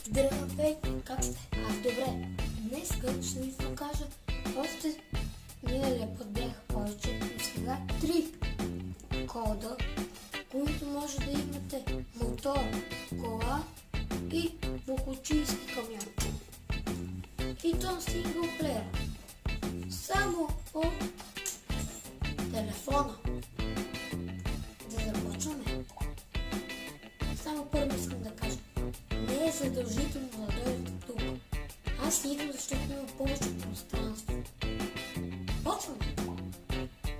Здравейте, как сте? Аз добре. Днес ще ви покажа още миналия път бяха повече, но сега 3 кода, които може да имате мотор, кола и двухлучийски камион. И то синглплеер. Само по телефона. Да започваме. Само първо искам да кажа. Не е задължително да дойдете тук. Аз идвам, защото има повече пространство. Почваме.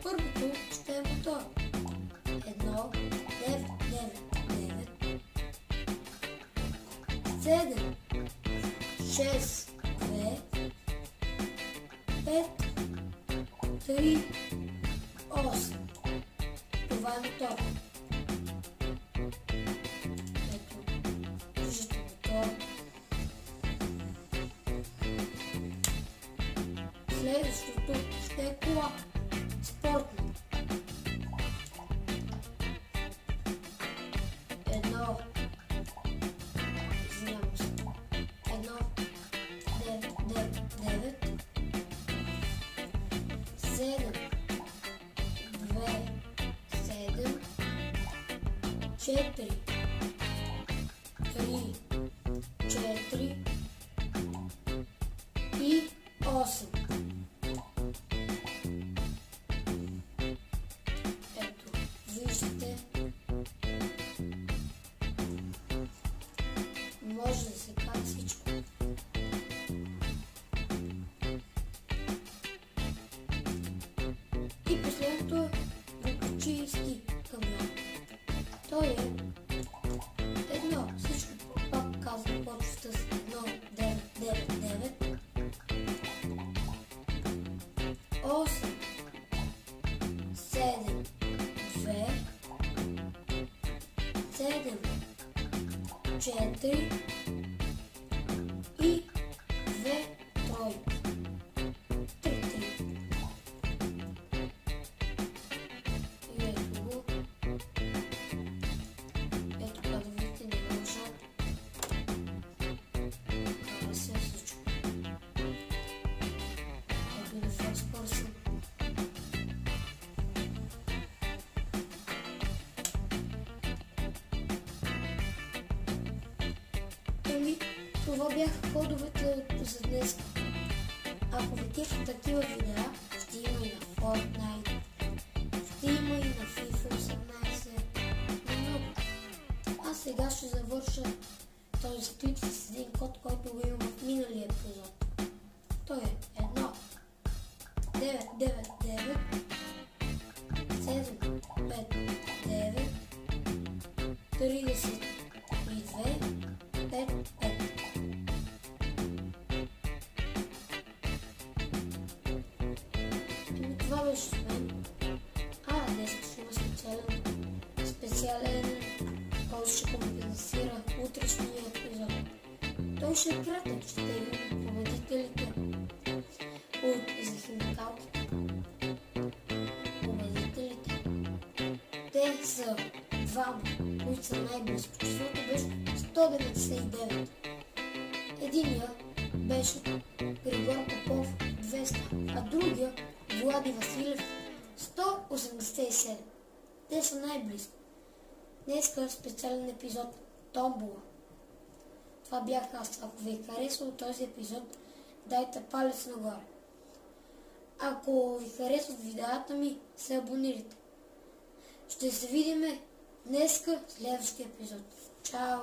Първото ще е мотор. 1, 9, 9, 9, 7, 6, 2, 5, 3, 8. Това е мотор. Следващото ще е кола. Спортна. 1, 9, 9, 9, 7, 2, 7, 4, 3, 4 и 8. Ето, виждате, може да се кара всичко. И последното е двухлучийски камион. Той е едно, всичко пак казвам, почва с 1, 9, 9, 9, 8, 7, 2, 7, 4 и 2 тройки. 3. И ето го. Ето как да видите, не може. Кара се всичко. Ето да first person. Това бяха кодовете за днес. Ако ви кефят такива видеа, ще има и на Fortnite, ще има и на FIFA 18, много. А сега ще завърша този клип с един код, който го имам в миналия епизод. Той е 1, 9, 9, 9, 7, 5, 9, 32, 5, 5. Това беше с мен. Днес ще има специален, който ще компенсира утрешния епизод. Той ще е кратък, ще видим победителите за химикалките. Победителите. Те са двама, които са най-близко. Числото беше 199. Единия беше Григор Попов 200, а другия Влади Василев 187. Те са най-близко. Днеска е специален епизод Томбола. Това бях аз. Ако ви е харесал този епизод, дайте палец нагоре. Ако ви харесват видеята ми, се абонирайте. Ще се видим днеска в следващия епизод. Чао!